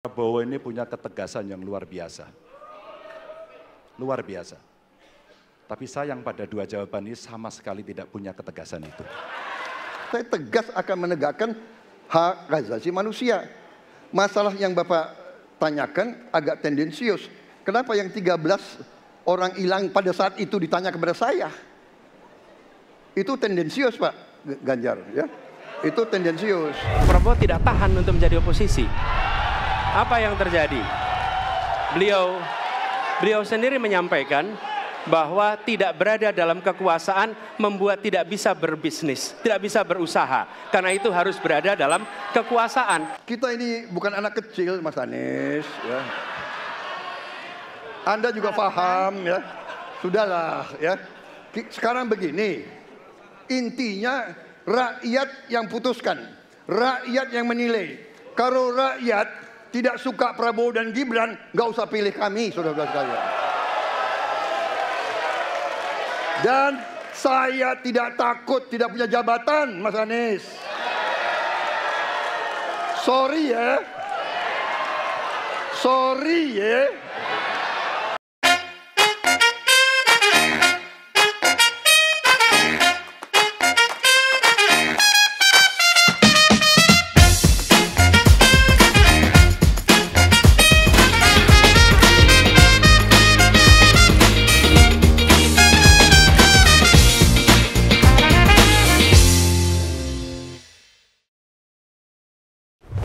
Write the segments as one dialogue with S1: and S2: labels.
S1: Prabowo ini punya ketegasan yang luar biasa. Luar biasa. Tapi sayang pada dua jawaban ini sama sekali tidak punya ketegasan itu.
S2: Saya tegas akan menegakkan hak asasi manusia. Masalah yang Bapak tanyakan agak tendensius. Kenapa yang 13 orang hilang pada saat itu ditanya kepada saya? Itu tendensius, Pak Ganjar, ya. Itu tendensius.
S3: Prabowo tidak tahan untuk menjadi oposisi. Apa yang terjadi? Beliau sendiri menyampaikan bahwa tidak berada dalam kekuasaan membuat tidak bisa berbisnis, tidak bisa berusaha. Karena itu harus berada dalam kekuasaan.
S2: Kita ini bukan anak kecil, Mas Anies, ya. Anda juga paham, ya. Sudahlah, ya. Sekarang begini, intinya rakyat yang putuskan, rakyat yang menilai. Kalau rakyat tidak suka Prabowo dan Gibran, nggak usah pilih kami, saudara-saudara sekalian. Dan saya tidak takut tidak punya jabatan, Mas Anies. Sorry ya. Sorry ya.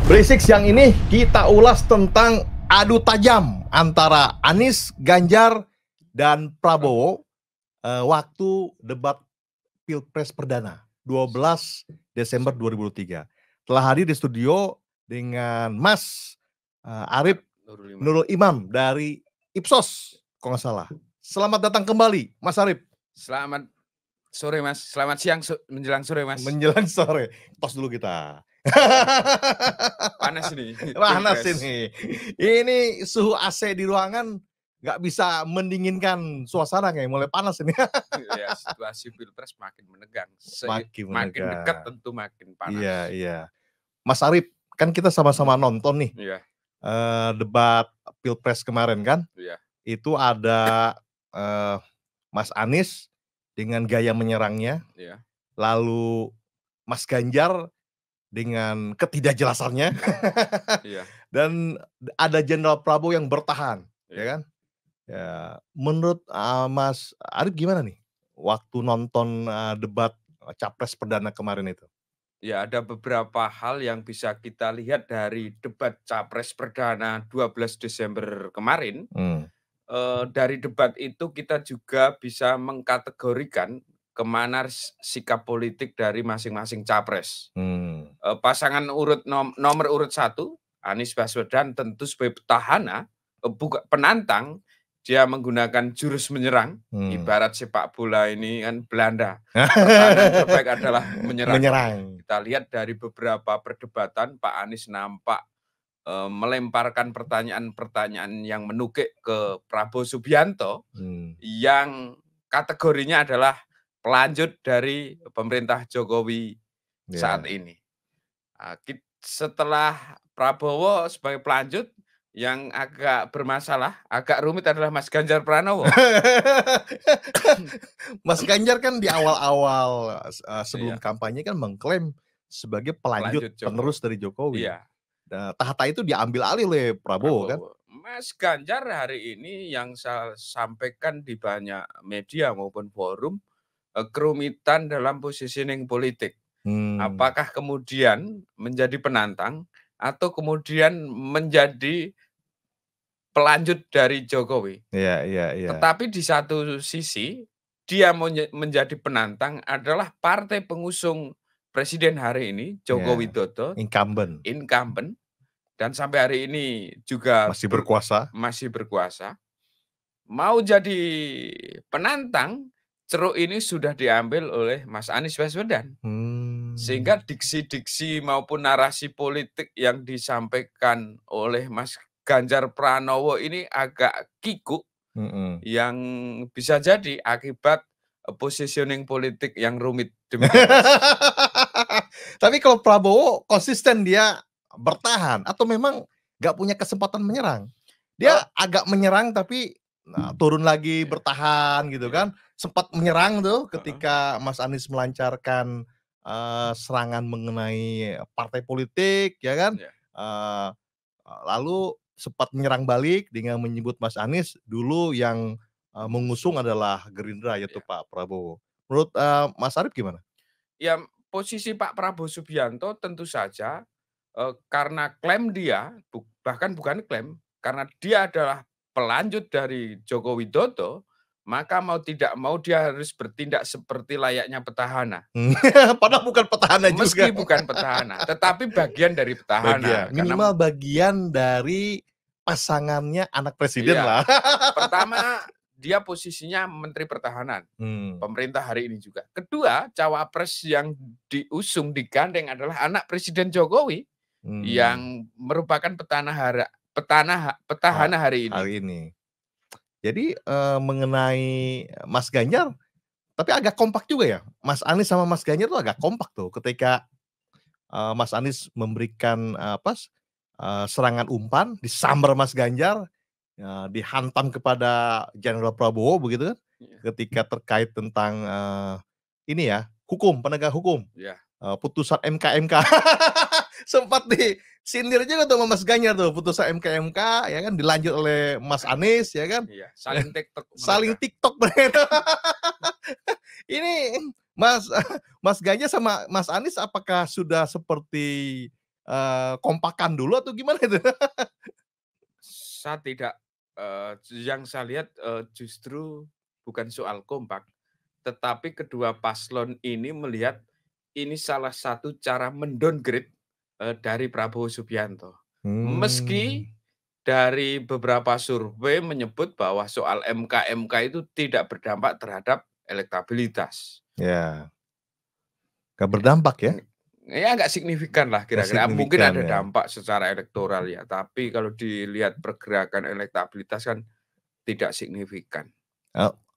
S4: Berisik siang ini kita ulas tentang adu tajam antara Anies, Ganjar, dan Prabowo waktu debat Pilpres Perdana 12 Desember 2023. Telah hadir di studio dengan Mas Arif Nurul Imam dari Ipsos, kalau nggak salah. Selamat datang kembali, Mas Arif.
S5: Selamat sore, Mas. Selamat siang menjelang sore, Mas.
S4: Menjelang sore. Tos dulu kita.
S5: Panas ini.
S4: Panas ini. Ini suhu AC di ruangan nggak bisa mendinginkan suasana, kayak mulai panas ini.
S5: Ya, situasi Pilpres makin menegang.
S4: Makin
S5: dekat tentu makin panas.
S4: Iya, iya. Mas Arif, kan kita sama-sama nonton nih.
S5: Iya.
S4: Debat Pilpres kemarin kan?
S5: Iya.
S4: Itu ada Mas Anies dengan gaya menyerangnya.
S5: Iya.
S4: Lalu Mas Ganjar dengan ketidakjelasannya.
S5: Iya.
S4: Dan ada Jenderal Prabowo yang bertahan,
S5: Iya.
S4: ya kan? Ya, menurut Mas Arif gimana nih waktu nonton debat Capres Perdana kemarin itu?
S5: Ya, ada beberapa hal yang bisa kita lihat dari debat Capres Perdana 12 Desember kemarin. Dari debat itu kita juga bisa mengkategorikan kemana sikap politik dari masing-masing capres. Pasangan nomor urut 1, Anies Baswedan, tentu sebagai petahana, penantang, dia menggunakan jurus menyerang. Ibarat sepak bola ini kan Belanda. Pertahanan terbaik adalah menyerang. Kita lihat dari beberapa perdebatan, Pak Anies nampak melemparkan pertanyaan-pertanyaan yang menukik ke Prabowo Subianto, yang kategorinya adalah pelanjut dari pemerintah Jokowi saat ini. Setelah Prabowo sebagai pelanjut, yang agak bermasalah, agak rumit adalah Mas Ganjar Pranowo.
S4: Mas Ganjar kan di awal-awal sebelum kampanye kan mengklaim sebagai pelanjut penerus dari Jokowi.
S5: Iya.
S4: Nah, tahta itu diambil alih oleh Prabowo kan?
S5: Mas Ganjar hari ini yang saya sampaikan di banyak media maupun forum, kerumitan dalam positioning politik. Apakah kemudian menjadi penantang atau kemudian menjadi pelanjut dari Jokowi?
S4: Iya.
S5: Tetapi di satu sisi dia menjadi penantang adalah partai pengusung Presiden hari ini, Joko Widodo, incumbent, dan sampai hari ini juga masih berkuasa. Mau jadi penantang, ceruk ini sudah diambil oleh Mas Anies Baswedan. Sehingga diksi-diksi maupun narasi politik yang disampaikan oleh Mas Ganjar Pranowo ini agak kikuk, yang bisa jadi akibat positioning politik yang rumit demikian.
S4: Tapi kalau Prabowo konsisten dia bertahan atau memang nggak punya kesempatan menyerang. Dia agak menyerang tapi turun lagi bertahan gitu kan. Sempat menyerang tuh ketika Mas Anies melancarkan serangan mengenai partai politik ya kan. Lalu sempat menyerang balik dengan menyebut Mas Anies dulu yang mengusung adalah Gerindra yaitu Pak Prabowo. Menurut Mas Arief gimana?
S5: Ya, posisi Pak Prabowo Subianto tentu saja karena klaim dia, bahkan bukan klaim, karena dia adalah pelanjut dari Joko Widodo, maka mau tidak mau dia harus bertindak seperti layaknya petahana.
S4: Padahal bukan petahana juga.
S5: Meski bukan petahana, tetapi bagian dari petahana.
S4: Minimal bagian dari pasangannya anak presiden lah.
S5: Pertama, dia posisinya Menteri Pertahanan, pemerintah hari ini juga. Kedua, cawapres yang diusung, digandeng adalah anak Presiden Jokowi yang merupakan petahana hari ini.
S4: Jadi mengenai Mas Ganjar, tapi agak kompak juga ya. Mas Anies sama Mas Ganjar tuh agak kompak tuh ketika Mas Anies memberikan serangan umpan, disambar Mas Ganjar, dihantam kepada Jenderal Prabowo begitu kan, ketika terkait tentang ini ya, hukum, penegak hukum, putusan MK. Sempat disindir juga tuh sama Mas Ganjar tuh, putusan MK ya kan, dilanjut oleh Mas Anies ya kan. Saling TikTok mereka. Ini Mas Ganjar sama Mas Anies apakah sudah seperti kompakan dulu atau gimana itu?
S5: Saya tidak, yang saya lihat justru bukan soal kompak, tetapi kedua paslon ini melihat ini salah satu cara mendowngrade dari Prabowo Subianto. Meski dari beberapa survei menyebut bahwa soal MK itu tidak berdampak terhadap elektabilitas.
S4: Ya, nggak berdampak ya?
S5: Ya nggak signifikan lah kira-kira. Mungkin ada dampak secara elektoral ya, tapi kalau dilihat pergerakan elektabilitas kan tidak signifikan.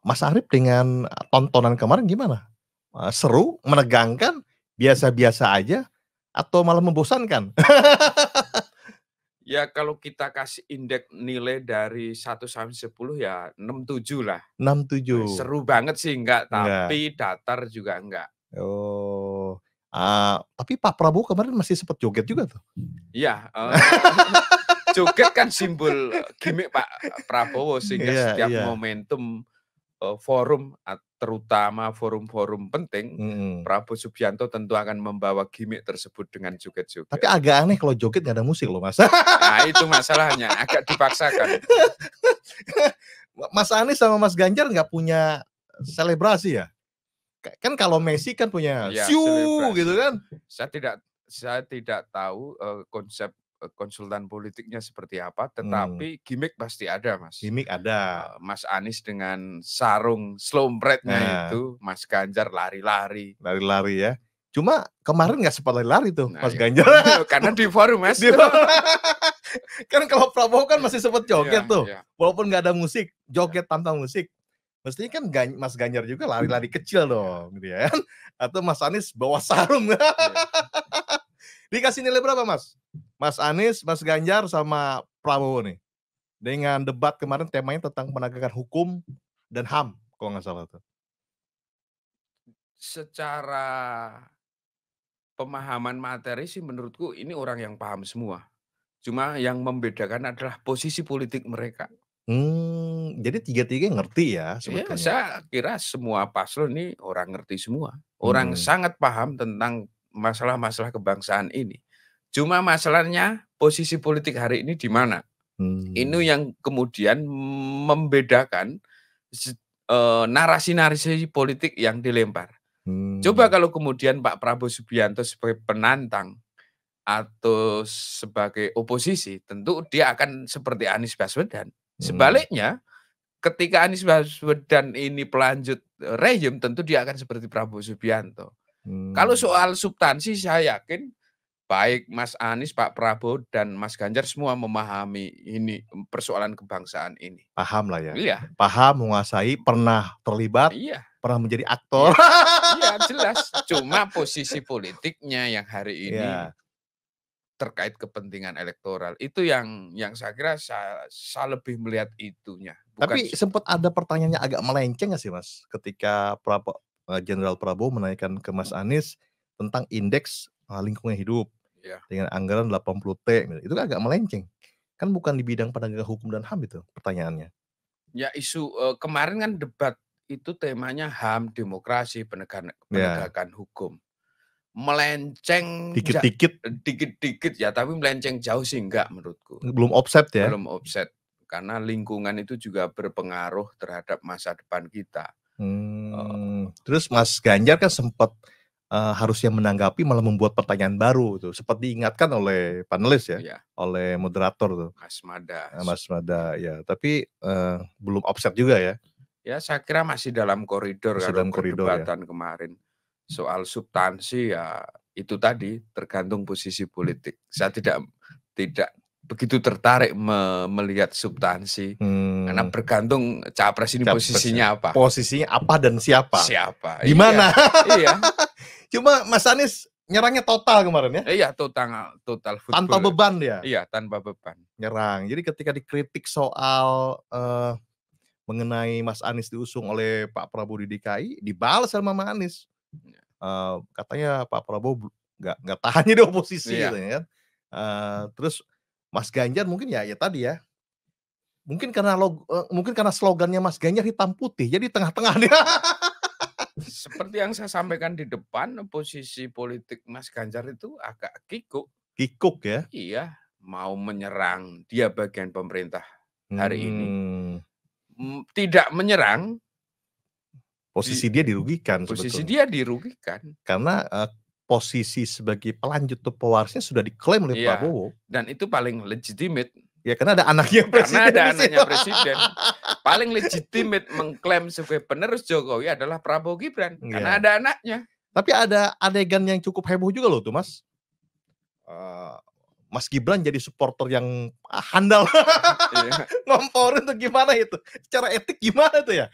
S4: Mas Arief dengan tontonan kemarin gimana? Seru, menegangkan, biasa-biasa aja, atau malah membosankan?
S5: Ya kalau kita kasih indeks nilai dari 1 sampai 10 ya 6,7 lah.
S4: 6,7.
S5: Seru banget sih enggak, tapi datar juga enggak.
S4: Tapi Pak Prabowo kemarin masih sempat joget juga tuh.
S5: Iya, joget kan simbol gimmick Pak Prabowo sehingga setiap momentum forum, terutama forum-forum penting, Prabowo Subianto tentu akan membawa gimmick tersebut dengan joget-joget.
S4: Tapi agak aneh kalau joget nggak ada musik loh, Mas.
S5: Nah itu masalahnya, agak dipaksakan.
S4: Mas Anies sama Mas Ganjar nggak punya selebrasi ya? Kan kalau Messi kan punya siu gitu kan?
S5: Saya tidak tahu konsep konsultan politiknya seperti apa, tetapi gimmick pasti ada, Mas.
S4: Gimmick ada.
S5: Mas Anies dengan sarung slompretnya itu, Mas Ganjar lari-lari.
S4: Lari-lari ya. Cuma kemarin nggak sempat lari-lari tuh, Mas Ganjar.
S5: Karena di forum, Mas.
S4: Kan kalau Prabowo kan masih sempat joget tuh. Walaupun nggak ada musik, joget tanpa musik. Mestinya kan Mas Ganjar juga lari-lari kecil dong, gitu ya. Atau Mas Anies bawa sarung. Dikasih nilai berapa, Mas? Mas Anies, Mas Ganjar, sama Prabowo nih. Dengan debat kemarin temanya tentang penegakan hukum dan HAM, kalau nggak salah tuh.
S5: Secara pemahaman materi sih menurutku ini orang yang paham semua. Cuma yang membedakan adalah posisi politik mereka.
S4: Jadi tiga-tiga ngerti ya sebetulnya.
S5: Ya, saya kira semua paslon ini orang ngerti semua. Orang sangat paham tentang masalah-masalah kebangsaan ini. Cuma masalahnya posisi politik hari ini di mana? Ini yang kemudian membedakan narasi-narasi politik yang dilempar. Coba kalau kemudian Pak Prabowo Subianto sebagai penantang atau sebagai oposisi, tentu dia akan seperti Anies Baswedan. Sebaliknya, ketika Anies Baswedan ini pelanjut rejim, tentu dia akan seperti Prabowo Subianto. Kalau soal substansi, saya yakin baik Mas Anies, Pak Prabowo, dan Mas Ganjar semua memahami ini persoalan kebangsaan ini.
S4: Paham lah ya.
S5: Iya.
S4: Paham, menguasai, pernah terlibat, pernah menjadi aktor.
S5: Iya, jelas. Cuma posisi politiknya yang hari ini terkait kepentingan elektoral. Itu yang saya kira saya lebih melihat itunya.
S4: Tapi sempat ada pertanyaannya agak melenceng nggak sih Mas, ketika Jenderal Prabowo menanyakan ke Mas Anies tentang indeks lingkungan hidup dengan anggaran 80T, itu kan agak melenceng. Kan bukan di bidang penegakan hukum dan HAM itu pertanyaannya.
S5: Ya isu kemarin kan debat itu temanya HAM, demokrasi, penegakan hukum. Melenceng dikit-dikit ya, tapi melenceng jauh sih enggak menurutku.
S4: Belum offset ya?
S5: Belum offset, karena lingkungan itu juga berpengaruh terhadap masa depan kita.
S4: Terus Mas Ganjar kan sempat harusnya menanggapi malah membuat pertanyaan baru tuh, sempat diingatkan oleh panelis ya, oleh moderator tuh. Mas Mada ya, tapi belum offset juga ya.
S5: Ya saya kira masih dalam koridor kalau perdebatan kemarin. Soal substansi ya itu tadi tergantung posisi politik. Saya tidak begitu tertarik melihat substansi karena bergantung capres ini posisinya apa.
S4: Posisinya apa dan siapa? Di mana?
S5: Iya.
S4: Cuma Mas Anies nyerangnya total kemarin ya?
S5: Iya, total football.
S4: Tanpa beban dia?
S5: Iya, tanpa beban.
S4: Nyerang. Jadi ketika dikritik soal mengenai Mas Anies diusung oleh Pak Prabowo di DKI, dibalas sama Mas Anies. Katanya Pak Prabowo nggak tahan di oposisi gitu kan. Terus Mas Ganjar mungkin ya tadi ya. Mungkin karena slogannya Mas Ganjar hitam putih, jadi tengah-tengah dia.
S5: Seperti yang saya sampaikan di depan, posisi politik Mas Ganjar itu agak kikuk.
S4: Kikuk ya?
S5: Iya, mau menyerang, dia bagian pemerintah hari ini. Tidak menyerang,
S4: posisi dia dirugikan.
S5: Posisi dia dirugikan.
S4: Karena posisi sebagai pelanjut atau pewarisnya sudah diklaim oleh Prabowo.
S5: Dan itu paling legitimate.
S4: Ya karena ada anaknya presiden.
S5: Karena ada anaknya presiden. Paling legitimate mengklaim sebagai penerus Jokowi adalah Prabowo Gibran. Karena ada anaknya.
S4: Tapi ada adegan yang cukup heboh juga loh tuh Mas. Mas Gibran jadi supporter yang handal. Ngomporin tuh gimana itu? Secara etik gimana tuh ya?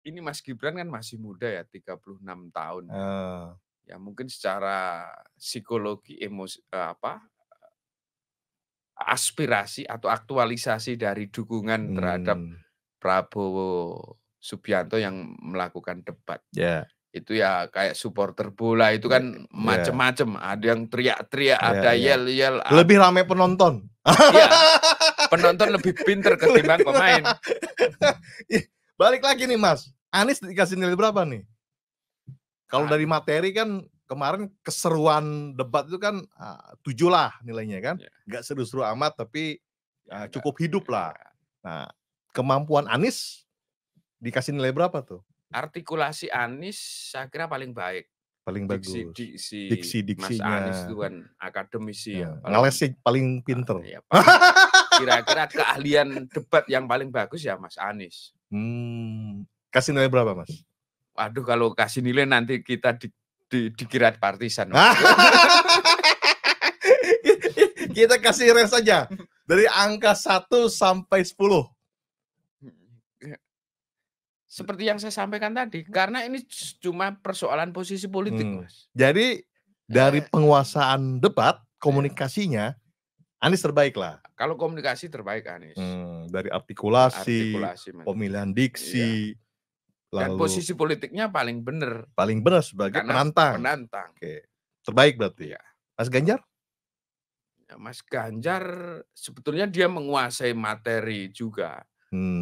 S5: Ini Mas Gibran kan masih muda ya, 36 tahun. Ya mungkin secara psikologi, emosi, aspirasi atau aktualisasi dari dukungan terhadap Prabowo Subianto yang melakukan debat. Itu ya kayak supporter bola itu kan macem-macem. Ada yang teriak-teriak, ada yel-yel.
S4: Lebih ramai penonton.
S5: Iya, penonton lebih pinter ketimbang pemain.
S4: Balik lagi nih Mas, Anies dikasih nilai berapa nih? Kalau dari materi kan kemarin keseruan debat itu kan 7 lah nilainya kan. Nggak seru-seru amat tapi cukup hidup lah. Nah, kemampuan Anies dikasih nilai berapa tuh?
S5: Artikulasi Anies saya kira paling baik.
S4: Paling bagus.
S5: Diksi-diksinya. Mas Anies itu kan akademisi ya.
S4: Ngelesnya paling pinter.
S5: Kira-kira keahlian debat yang paling bagus ya Mas Anies.
S4: Kasih nilai berapa Mas?
S5: Waduh, kalau kasih nilai nanti kita dikira partisan.
S4: Kita kasih range saja dari angka 1 sampai 10.
S5: Seperti yang saya sampaikan tadi, karena ini cuma persoalan posisi politik, Mas.
S4: Jadi dari penguasaan debat, komunikasinya Anies terbaik lah.
S5: Kalau komunikasi terbaik Anies.
S4: Dari artikulasi pemilihan diksi.
S5: Dan posisi politiknya paling benar.
S4: Paling benar sebagai penantang. Oke. Terbaik berarti.
S5: Ya.
S4: Mas Ganjar?
S5: Ya, Mas Ganjar sebetulnya dia menguasai materi juga.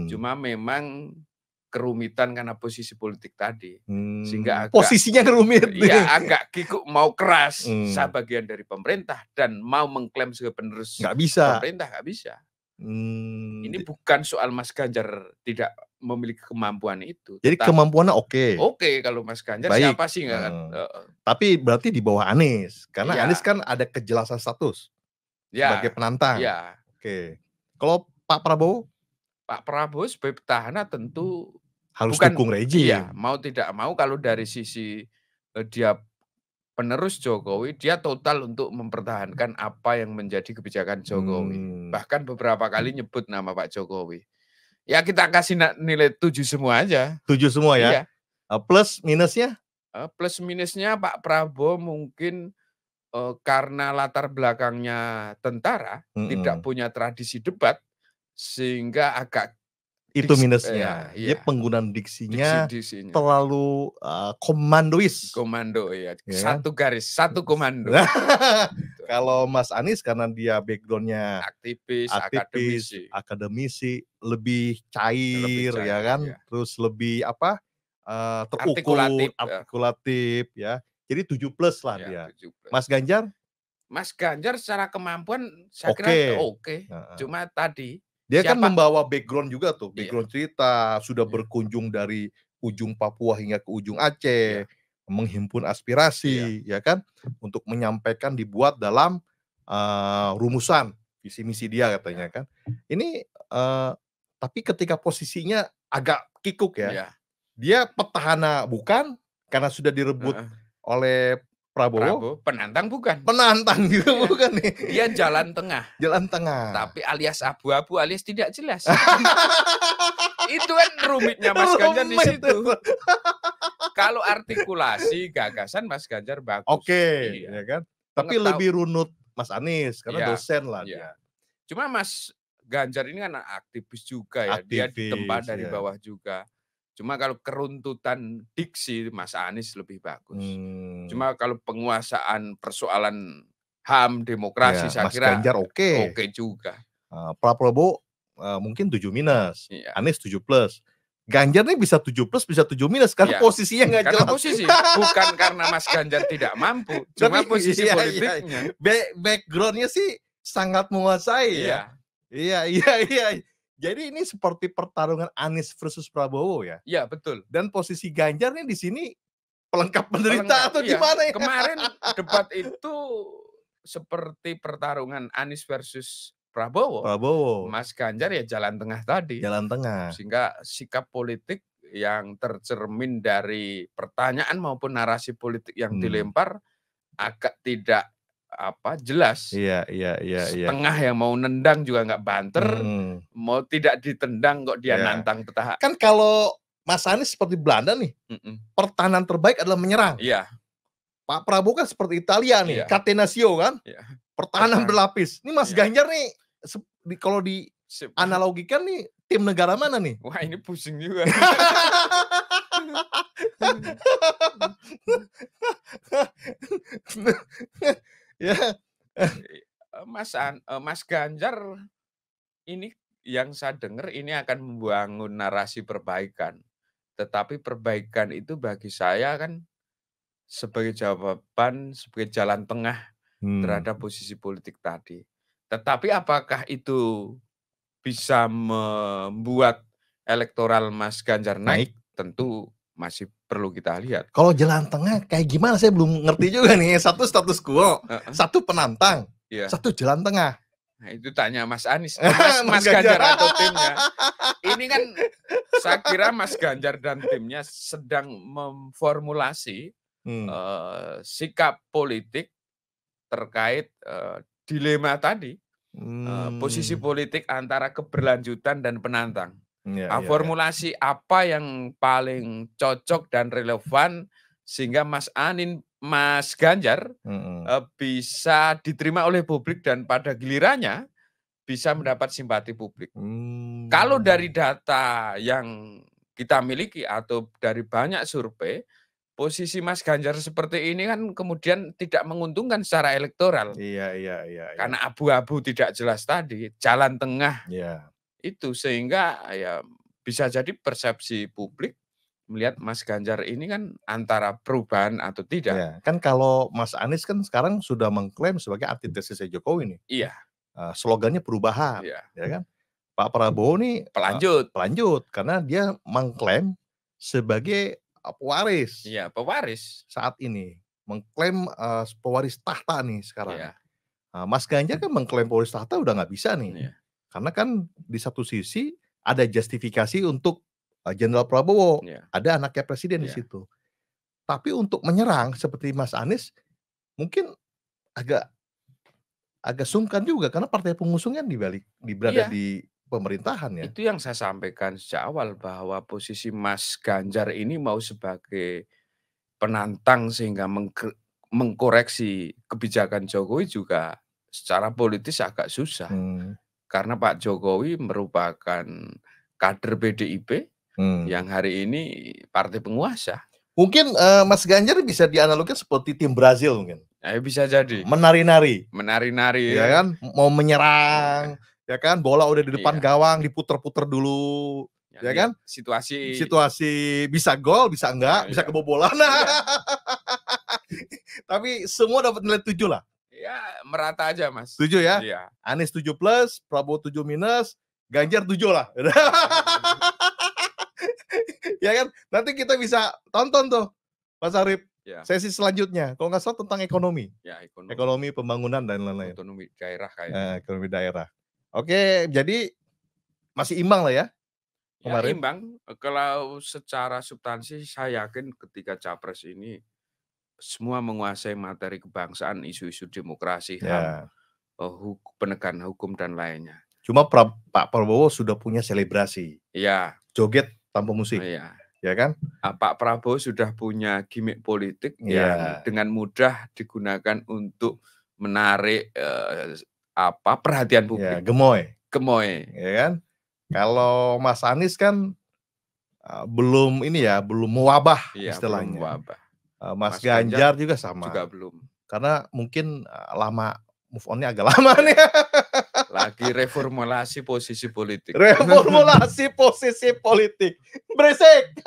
S5: Cuma memang kerumitan karena posisi politik tadi. Sehingga agak,
S4: posisinya rumit.
S5: Iya, agak kikuk mau keras. Saya bagian dari pemerintah dan mau mengklaim sebagai penerus pemerintah, nggak bisa. Ini bukan soal Mas Ganjar tidak memiliki kemampuan itu.
S4: Jadi kemampuannya oke.
S5: Oke, kalau Mas Ganjar baik. Siapa sih nggak?
S4: Tapi berarti di bawah Anies, karena Anies kan ada kejelasan status sebagai penantang.
S5: Ya.
S4: Oke. Kalau Pak Prabowo?
S5: Pak Prabowo sebagai petahana tentu
S4: harus dukung rejim.
S5: Iya, mau tidak mau kalau dari sisi dia penerus Jokowi, dia total untuk mempertahankan apa yang menjadi kebijakan Jokowi. Bahkan beberapa kali nyebut nama Pak Jokowi. Ya kita kasih nilai 7 semua aja.
S4: 7 semua ya?
S5: Iya.
S4: Plus minusnya?
S5: Plus minusnya Pak Prabowo mungkin karena latar belakangnya tentara, tidak punya tradisi debat, sehingga agak
S4: Itu minusnya. Dia penggunaan diksinya terlalu komandois.
S5: Komando ya,
S4: Ya kan?
S5: satu garis, satu komando.
S4: Kalau Mas Anies karena dia backgroundnya
S5: aktivis,
S4: akademisi, lebih cair, ya kan, terus lebih terukur, artikulatif, ya. Jadi 7+ lah dia. 7+. Mas Ganjar?
S5: Mas Ganjar secara kemampuan saya kira oke. Cuma tadi
S4: dia kan membawa background juga tuh, background cerita, sudah berkunjung dari ujung Papua hingga ke ujung Aceh, menghimpun aspirasi, ya kan, untuk menyampaikan dibuat dalam rumusan visi misi dia katanya kan. Ini tapi ketika posisinya agak kikuk ya, dia petahana bukan karena sudah direbut oleh Prabowo,
S5: penantang bukan.
S4: Penantang juga bukan nih.
S5: Dia jalan tengah.
S4: Jalan tengah.
S5: Tapi alias abu-abu, alias tidak jelas. Itu kan rumitnya Mas Ganjar di situ. Kalau artikulasi gagasan Mas Ganjar bagus.
S4: Oke, ya kan. Tapi lebih runut Mas Anies karena dosen lah dia.
S5: Cuma Mas Ganjar ini kan aktivis juga ya. Dia ditempa dari bawah juga. Cuma kalau keruntutan diksi Mas Anies lebih bagus. Cuma kalau penguasaan persoalan HAM, demokrasi saya
S4: Mas
S5: kira
S4: Ganjar oke
S5: juga.
S4: Prabowo mungkin 7-, Anies 7+. Ganjar nih bisa 7+ bisa 7- karena posisinya nggak jelas.
S5: Posisi bukan karena Mas Ganjar tidak mampu, cuma posisi politiknya.
S4: Backgroundnya sih sangat menguasai ya. Iya. Jadi ini seperti pertarungan Anies versus Prabowo ya.
S5: Iya, betul.
S4: Dan posisi Ganjar nih di sini pelengkap penderita atau gimana ya?
S5: Kemarin debat itu seperti pertarungan Anies versus Prabowo. Mas Ganjar ya jalan tengah tadi.
S4: Jalan tengah.
S5: Sehingga sikap politik yang tercermin dari pertanyaan maupun narasi politik yang dilempar agak tidak jelas.
S4: Iya.
S5: Setengah yang mau nendang juga nggak banter, mau tidak ditendang kok dia nantang petahana.
S4: Kan kalau Mas Anies seperti Belanda nih, pertahanan terbaik adalah menyerang.
S5: Iya.
S4: Pak Prabowo kan seperti Italia nih, Catenaccio kan, pertahanan berlapis. Ini Mas Ganjar nih, kalau di analogikan nih, tim negara mana nih?
S5: Wah ini pusing juga. Mas Ganjar ini yang saya dengar ini akan membangun narasi perbaikan. Tetapi perbaikan itu bagi saya kan sebagai jawaban, sebagai jalan tengah terhadap posisi politik tadi. Tetapi apakah itu bisa membuat elektoral Mas Ganjar naik? Tentu masih perlu kita lihat.
S4: Kalau jalan tengah kayak gimana saya belum ngerti juga nih. Satu status quo, satu penantang, satu jalan tengah.
S5: Nah, itu tanya Mas Anies, Mas Ganjar atau timnya. Ini kan saya kira Mas Ganjar dan timnya sedang memformulasi sikap politik terkait dilema tadi. Posisi politik antara keberlanjutan dan penantang. Formulasi apa yang paling cocok dan relevan sehingga Mas Ganjar bisa diterima oleh publik dan pada gilirannya bisa mendapat simpati publik. Kalau dari data yang kita miliki atau dari banyak survei, posisi Mas Ganjar seperti ini kan kemudian tidak menguntungkan secara elektoral.
S4: Iya.
S5: Karena abu-abu tidak jelas tadi, jalan tengah. Itu sehingga ya bisa jadi persepsi publik melihat Mas Ganjar ini kan antara perubahan atau tidak.
S4: Ya, kan kalau Mas Anies kan sekarang sudah mengklaim sebagai antitesis Jokowi nih.
S5: Iya.
S4: Slogannya perubahan, ya kan? Pak Prabowo nih pelanjut karena dia mengklaim sebagai pewaris.
S5: Iya, pewaris
S4: saat ini mengklaim pewaris tahta nih sekarang. Mas Ganjar kan mengklaim pewaris tahta udah nggak bisa nih. Karena kan di satu sisi ada justifikasi untuk Jenderal Prabowo, ada anaknya presiden di situ. Tapi untuk menyerang seperti Mas Anies mungkin agak sungkan juga karena partai pengusungnya berada di pemerintahan ya.
S5: Itu yang saya sampaikan sejak awal bahwa posisi Mas Ganjar ini mau sebagai penantang sehingga mengkoreksi kebijakan Jokowi juga secara politis agak susah. Karena Pak Jokowi merupakan kader PDIP yang hari ini partai penguasa.
S4: Mungkin Mas Ganjar bisa dianalogikan seperti tim Brazil mungkin.
S5: Bisa jadi.
S4: Menari-nari.
S5: Menari-nari.
S4: Ya kan, mau menyerang, ya kan, bola udah di depan gawang, diputer-puter dulu, ya kan? Situasi bisa gol, bisa enggak, bisa kebobolan. Tapi semua dapat nilai 7 lah.
S5: Ya, merata aja, Mas.
S4: 7 ya?
S5: Iya.
S4: Anies 7+, Prabowo 7-, Ganjar 7 lah. Ya kan? Nanti kita bisa tonton tuh, Mas Arif, sesi selanjutnya. Kalau nggak salah tentang ekonomi.
S5: Ya,
S4: ekonomi pembangunan dan lain-lain.
S5: Ekonomi daerah kayaknya.
S4: Ekonomi daerah. Oke, jadi masih imbang lah ya?
S5: Ya, imbang. Kalau secara substansi, saya yakin ketika Capres ini semua menguasai materi kebangsaan, isu-isu demokrasi, HAM, penegakan hukum dan lainnya.
S4: Cuma Pak Prabowo sudah punya selebrasi.
S5: Iya.
S4: Joget tanpa musik.
S5: Iya.
S4: Ya kan?
S5: Pak Prabowo sudah punya gimmick politik yang dengan mudah digunakan untuk menarik perhatian publik. Gemoy.
S4: Ya kan? Kalau Mas Anies kan belum mewabah istilahnya.
S5: Belum mewabah.
S4: Mas Ganjar juga sama.
S5: Juga belum.
S4: Karena mungkin lama, move on-nya agak lama nih.
S5: Lagi reformulasi posisi politik.
S4: Reformulasi posisi politik. Berisik.